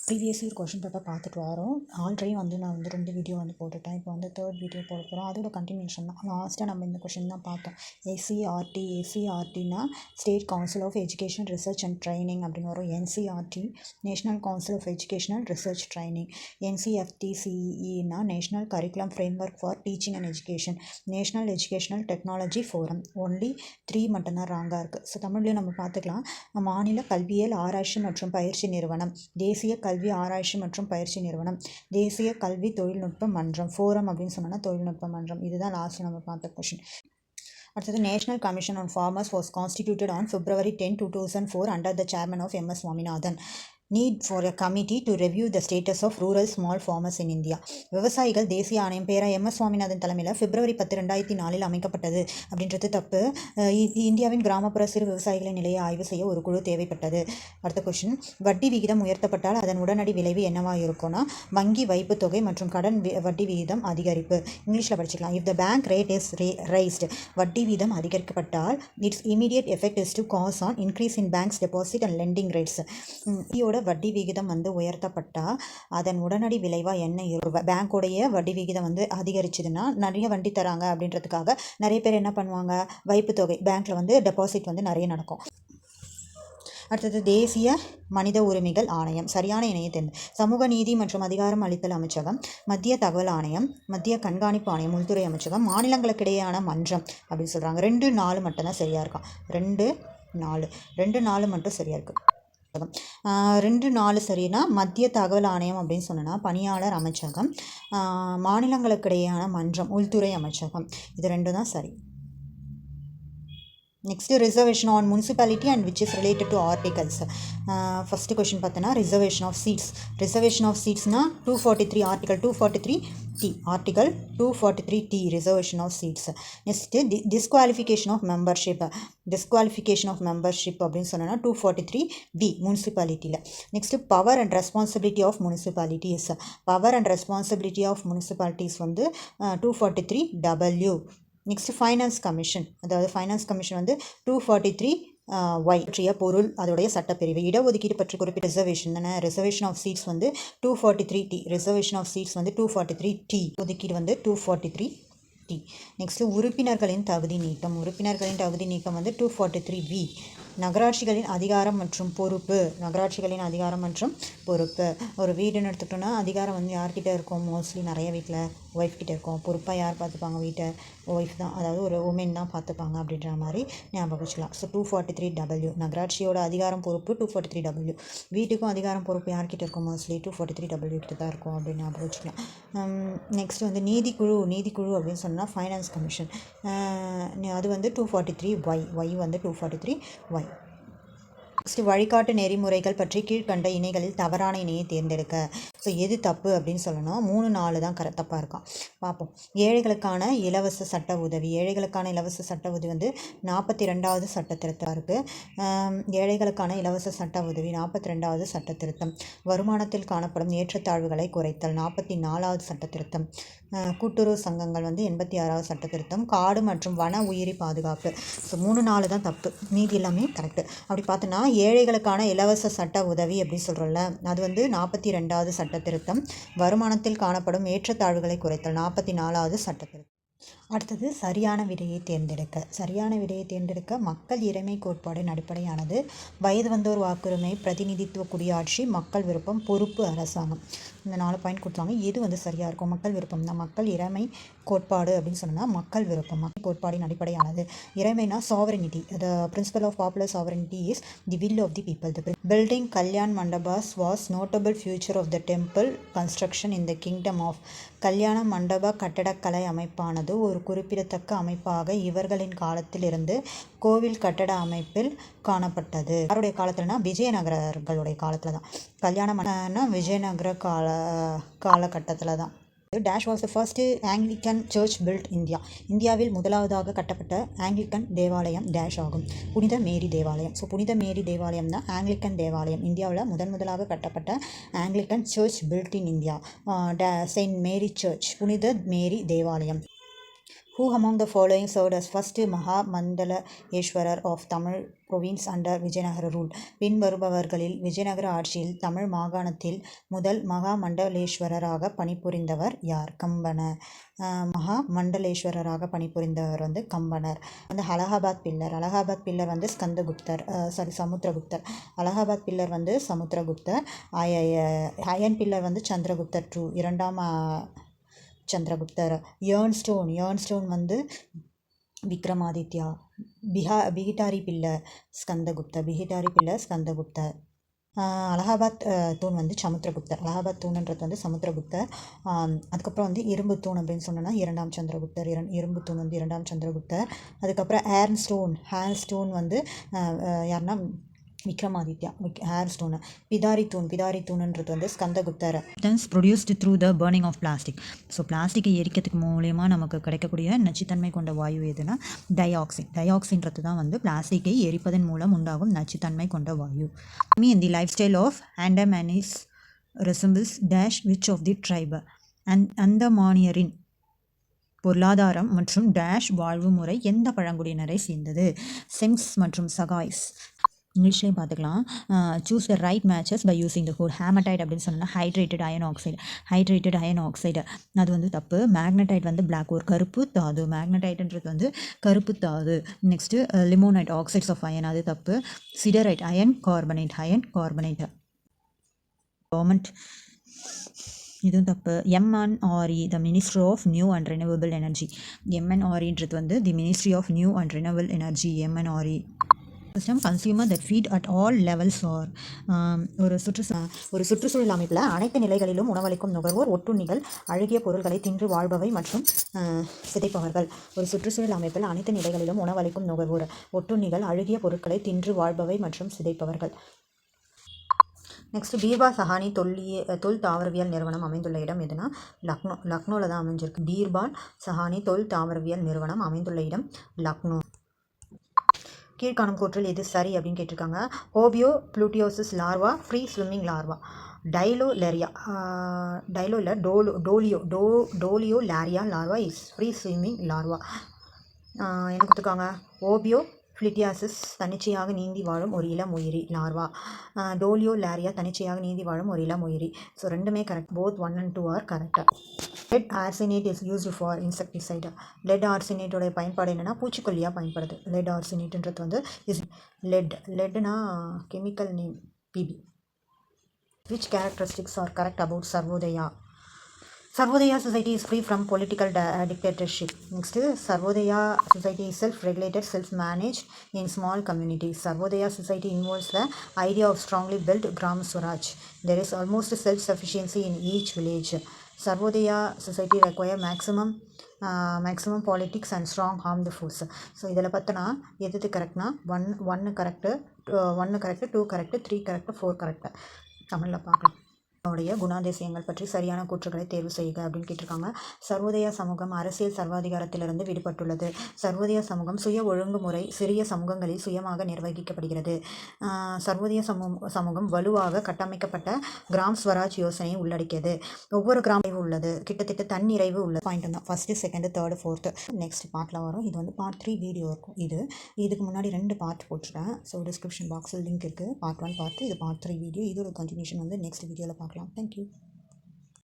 Previous year question paper பார்த்துட்டு வரோம். Already நான் 2 வீடியோ போட்டுட்டேன். இப்போ 3rd வீடியோ போட போகிறோம். அதோட கண்டினியூஷன் தான். லாஸ்ட்டாக நம்ம இந்த கொஷின் தான் பார்த்தோம். எஸ்சிஆர்டினா state council of education research and training அப்படின்னு வரும். NCERT national council of educational research training. என்சிஎஃப்டிசிஇனா national curriculum framework for teaching and education. National educational technology forum. Only 3 மட்டும்தான் ராங்காக இருக்குது. ஸோ தமிழ்லையும் நம்ம பார்த்துக்கலாம். மாநில கல்வியியல் ஆராய்ச்சி மற்றும் பயிற்சி நிறுவனம், தேசிய கல்வி ஆராய்ச்சி மற்றும் பயிற்சி நிறுவனம், தேசிய கல்வி தொழில்நுட்ப மன்றம். ஃபோரம் அப்படின்னு சொன்னா தொழில்நுட்ப மன்றம். இதுதான் லாஸ்ட் நம்ம பார்த்த கொஷின். அடுத்தது national commission on farmers was constituted on February 10, 2004 under the chairman of MS Swaminathan. Need for a committee to review the status of rural small farmers in India. விவசாயிகள் தேசிய ஆணையம் பேரா MS சுவாமிநாதன் தலைமையில் February 10, 2004 அமைக்கப்பட்டது. அப்படின்றது தப்பு. இந்தியாவின் கிராமப்புற சிறு விவசாயிகளின் நிலையை ஆய்வு செய்ய ஒரு குழு தேவைப்பட்டது. அடுத்த கொஸ்டின், வட்டி விகிதம் உயர்த்தப்பட்டால் அதன் உடனடி விளைவு என்னவாக இருக்கும்னா வங்கி வைப்பு தொகை மற்றும் கடன் வட்டி விகிதம் அதிகரிப்பு. இங்கிலீஷில் படிச்சுக்கலாம். If the bank rate is raised, வட்டி வீதம் அதிகரிக்கப்பட்டால் its immediate effect is to cause an increase in banks deposit and lending rates. வட்டி விகிதம் உயர்த்தப்பட்டால் அதன் உடனடி விளைவாக என்ன இருக்கும்? பேங்க்கோடைய வட்டி விகிதம் அதிகரிச்சதுன்னா நிறைய வட்டி தராங்க அப்படின்றதுக்காக நிறைய பேர் என்ன பண்ணுவாங்க, வைப்பு தொகை பேங்க்கில் டெபாசிட் நிறைய நடக்கும். அடுத்தது தேசிய மனித உரிமைகள் ஆணையம். சரியான இணையை தேர்ந்து. சமூக நீதி மற்றும் அதிகாரம் அளித்தல் அமைச்சகம், மத்திய தகவல் ஆணையம், மத்திய கண்காணிப்பு ஆணையம், உள்துறை அமைச்சகம், மாநிலங்களுக்கிடையேயான மன்றம் அப்படின்னு சொல்கிறாங்க. 2, 4 மட்டும்தான் சரியாக இருக்கும். 2, 4 மட்டும் சரியாக இருக்குது. 2, 4 சரினா மத்திய தகவல் ஆணையம் அப்படின்னு சொன்னா பணியாளர் அமைச்சகம், மாநிலங்களுக்கிடையேயான மன்றம் உள்துறை அமைச்சகம். இது 2 தான் சரி. Next, reservation on municipality and which is related to articles. First question பார்த்தோன்னா reservation of seats. Reservation of சீட்ஸ்னா 243 article 243T, article 243T reservation of seats. Next, disqualification of membership. Disqualification of membership அப்படின்னு சொன்னோன்னா 243B முனிசிபாலிட்டியில். Next, power and responsibility of municipalities. Power and responsibility of municipalities 243W. Next, finance commission. அதாவது finance commission 243Y பற்றிய பொருள் அதோடைய சட்டப்பிரிவு. இடஒதுக்கீடு பற்றி குறிப்பிட்ட ரிசர்வேஷன் தானே. Reservation of seats 243T. Reservation of seats 243T. ஒதுக்கீடு 243T. நெக்ஸ்ட், உறுப்பினர்களின் தகுதி நீக்கம். உறுப்பினர்களின் தகுதி நீக்கம் 243V. நகராட்சிகளின் அதிகாரம் மற்றும் பொறுப்பு. நகராட்சிகளின் அதிகாரம் மற்றும் பொறுப்பு. ஒரு வீடுன்னு எடுத்துக்கிட்டோன்னா அதிகாரம் யார்கிட்ட இருக்கும்? மோஸ்ட்லி நிறைய வீட்டில் ஒய்ஃப் கிட்ட இருக்கும். பொறுப்பாக யார் பார்த்துப்பாங்க? வீட்டை ஒய்ஃப் தான், அதாவது ஒரு உமன் தான் பார்த்துப்பாங்க அப்படின்ற மாதிரி ஞாபகம் வச்சுக்கலாம். So 243W. நகராட்சியோட அதிகாரம் பொறுப்பு 243W. வீட்டுக்கும் அதிகாரம் பொறுப்பு யார்கிட்ட இருக்கும்? மோஸ்ட்லி 243W கிட்ட தான் இருக்கும் அப்படின்னு ஞாபகம் வச்சுக்கலாம். நெக்ஸ்ட் நீதிக்குழு. நீதிக்குழு அப்படின்னு சொன்னால் ஃபைனான்ஸ் கமிஷன். அது 243Y. Y 243Y. நெக்ஸ்ட், வழிகாட்டு நெறிமுறைகள் பற்றி கீழ்கண்ட இணைகளில் தவறான இணையை தேர்ந்தெடுக்க. ஸோ எது தப்பு அப்படின்னு சொல்லணும். 3, 4 தான் தப்பாக இருக்கான். பார்ப்போம். ஏழைகளுக்கான இலவச சட்ட உதவி. ஏழைகளுக்கான இலவச சட்ட உதவி 42வது சட்ட திருத்தம் இருக்குது. ஏழைகளுக்கான இலவச சட்ட உதவி 42வது சட்ட திருத்தம். வருமானத்தில் காணப்படும் ஏற்றத்தாழ்வுகளை குறைத்தல் 44வது சட்ட திருத்தம். கூட்டுறவு சங்கங்கள் 86வது சட்ட திருத்தம். காடு மற்றும் வன உயிரி பாதுகாப்பு. ஸோ 3, 4 தான் தப்பு, மீதி எல்லாமே கரெக்டு. அப்படி பார்த்தோன்னா ஏழைகளுக்கான இலவச சட்ட உதவி அப்படின்னு சொல்கிறோம்ல, அது 42வது சட்ட திருத்தம். வருமானத்தில் காணப்படும் ஏற்றத்தாழ்வுகளை குறைத்தல் 44வது சட்ட திருத்தம். அடுத்தது சரியான விடையை தேர்ந்தெடுக்க. சரியான விடையை தேர்ந்தெடுக்க மக்கள் இறைமை கோட்பாடின் அடிப்படையானது. வயது வந்தோர் வாக்குரிமை, பிரதிநிதித்துவ குடியாட்சி, மக்கள் விருப்பம், பொறுப்பு அரசாங்கம். இந்த 4 பாயிண்ட் கொடுத்தாங்க. எது சரியாக இருக்கும்? மக்கள் விருப்பம் தான். மக்கள் இறைமை கோட்பாடு அப்படின்னு சொன்னால் மக்கள் விருப்பம் மக்கள் கோட்பாடின் அடிப்படையானது. இறைமைனா sovereignty. The principal of popular sovereignty is the will of the people. The building Kalyan mandapas was notable future of the temple construction in the kingdom of. கல்யாண மண்டப கட்டடக்கலை அமைப்பானது ஒரு குறிப்பிடத்தக்க அமைப்பாக இவர்களின் காலத்திலிருந்து கோவில் கட்டட அமைப்பில் காணப்பட்டது. யாருடைய காலத்துலனா விஜயநகரர்களுடைய காலத்தில் தான். கல்யாண மண்டபம்னா விஜயநகர காலகட்டத்தில் தான். Dash was the first Anglican church built India. இந்தியாவில் முதலாவதாக கட்டப்பட்ட ஆங்கிலிக்கன் தேவாலயம் டேஷ் ஆகும். புனித மேரி தேவாலயம். ஸோ புனித மேரி தேவாலயம் தான் ஆங்கிலிக்கன் தேவாலயம். இந்தியாவில் முதலாக கட்டப்பட்ட Anglican church built in India. Saint Mary church, புனித மேரி தேவாலயம். Who among the following served as first Mahamandala Eshwarar of Tamil province under Vijayanagara rule. பின்வருபவர்களில் விஜயநகர ஆட்சியில் தமிழ் மாகாணத்தில் முதல் மகாமண்டலேஸ்வரராக பணிபுரிந்தவர் யார்? கம்பனர். மகாமண்டலேஸ்வரராக பணிபுரிந்தவர் வந்து கம்பனர். வந்து அலகாபாத் பில்லர். அலகாபாத் பில்லர் வந்து ஸ்கந்தகுப்தர், சமுத்திரகுப்தர். அலகாபாத் பில்லர் வந்து சமுத்திரகுப்தர். அயன் பில்லர் வந்து சந்திரகுப்தர் டூ, இரண்டாம் சந்திரகுப்தர். ஏர்ன்ஸ்டோன் வந்து விக்ரமாதித்யா. பிகிட்டாரி பில்லர் ஸ்கந்தகுப்தர். அலகாபாத் தூண் வந்து சமுத்திரகுப்தர். அலகாபாத் தூணுன்றது வந்து சமுத்திரகுப்தர். அதுக்கப்புறம் வந்து இரும்பு தூண் அப்படின்னு சொன்னோன்னா இரண்டாம் சந்திரகுப்தர். இரும்பு தூண் வந்து இரண்டாம் சந்திரகுப்தர். அதுக்கப்புறம் ஹேர் ஸ்டோன் வந்து யாருன்னா விக்ரமாதித்யா. Hair stone. பிதாரி தூணுன்றது வந்து ஸ்கந்தகுப்தர். Produced through the burning of plastic. So பிளாஸ்டிக்கை எரிக்கிறதுக்கு மூலயமா நமக்கு கிடைக்கக்கூடிய நச்சுத்தன்மை கொண்ட வாயு எதுனா டயாக்சின்றது தான் வந்து பிளாஸ்டிக்கை எரிப்பதன் மூலம் உண்டாகும் நச்சுத்தன்மை கொண்ட வாயு. In the lifestyle of Andamanians resembles dash which of the tribe? அந்தமானியரின் பொருளாதாரம் மற்றும் டேஷ் வாழ்வு முறை எந்த பழங்குடியினரை சேர்ந்தது? செம்ஸ் மற்றும் சகாய்ஸ். இங்கிலீஷ்லேயும் பார்த்துக்கலாம். Choose the right matches by using the code. Hematite அப்படின்னு சொன்னால் ஹைட்ரேட்டட் அயன் ஆக்சைடு அது வந்து தப்பு. மேக்னடைட் வந்து பிளாக் ஓர் கருப்பு தாது. மேக்னடைட்ன்றது வந்து கருப்பு தாது. Next limonite oxides of iron, அது தப்பு. Siderite iron carbonate. கவர்மெண்ட், இதுவும் தப்பு. MNRE the ministry of new and renewable energy. MNREன்றது வந்து the ministry of new and renewable energy. MNRE. Consumer that feed at all levels are. ஒரு சுற்றுச்சூழல் அமைப்பில் அனைத்து நிலைகளிலும் உணவளிக்கும் நுகர்வோர் ஒட்டுண்ணிகள், அழுகிய பொருட்களை தின்று வாழ்பவை மற்றும் சிதைப்பவர்கள். ஒரு சுற்றுச்சூழல் அமைப்பில் அனைத்து நிலைகளிலும் உணவளிக்கும் நுகர்வோர் ஒட்டுண்ணிகள், அழுகிய பொருட்களை தின்று வாழ்பவை மற்றும் சிதைப்பவர்கள். நெக்ஸ்ட் பீர்பால் சஹானி தொல் தாவரவியல் நிறுவனம் அமைந்துள்ள இடம் எதுனா லக்னோவில் தான் அமைஞ்சிருக்கு. பீர்பால் சஹானி தொல் தாவரவியல் நிறுவனம் அமைந்துள்ள இடம் லக்னோ. கீழ்காணும் கூற்றில் எது சரி அப்படின்னு கேட்டிருக்காங்க. Ophiopluteus larva free swimming larva. Doliolaria larva is free swimming larva. என்ன கொடுத்துருக்காங்க? ஓபியோ ஃப்ளிட்டியாசிஸ் தன்னிச்சையாக நீந்தி வாழும் ஒரு இளம் உயிரி லார்வா. டோலியோ லாரியா தன்னிச்சையாக நீந்தி வாழும் ஒரு இளம் உயிரி. ஸோ ரெண்டுமே கரெக்ட். போத் 1 and 2 ஆர் கரெக்டாக. Lead arsenate is used for insecticide. Lead ஆர்சினேட்டோடைய பயன்பாடு என்னென்னா பூச்சிக்கொல்லியாக பயன்படுது. லெட் ஆர்சினேட்ன்றது வந்து லெட்னா chemical name PB. Which characteristics are correct about Sarvodaya? Sarvodaya society is free from political dictatorship. Next, Sarvodaya society is self-regulated, self-managed in small communities. Sarvodaya society involves the idea of strongly built Gram Swaraj. There is almost self-sufficiency in each village. Sarvodaya society require maximum politics and strong armed force. So இதில் பார்த்தோன்னா எது கரெக்ட்னா ஒன்று correct, 2 correct, 3 correct, 4 correct. தமிழில் பார்க்கலாம். உடைய குணாதிசயங்கள் பற்றி சரியான கூற்றுகளை தேர்வு செய்க அப்படின்னு கேட்டிருக்காங்க. சர்வோதயா சமூகம் அரசியல் சர்வாதிகாரத்திலிருந்து விடுபட்டுள்ளது. சர்வோதயா சமூகம் சுய ஒழுங்குமுறை சிறிய சமூகங்களில் சுயமாக நிர்வகிக்கப்படுகிறது. சர்வோதய சமூகம் வலுவாக கட்டமைக்கப்பட்ட கிராம் ஸ்வராஜ் யோசனையை உள்ளடக்கியது. ஒவ்வொரு கிராமம் உள்ளது, கிட்டத்தட்ட தன்னிறைவு உள்ளது. பாயிண்ட் தான் first, second, third, fourth. Next பார்ட்டில் வரும். இது வந்து பார்ட் 3 வீடியோ இருக்கும். இதுக்கு முன்னாடி 2 பார்ட் போட்டுருக்கேன். ஸோ டிஸ்கிரிப்ஷன் பாக்ஸில் லிங்க் இருக்குது. பார்ட் 1 பார்த்து இது பார்ட் 3 வீடியோ. இதோட கண்டினியூஷன் வந்து நெக்ஸ்ட் வீடியோவில் பார்க்கலாம். Thank you.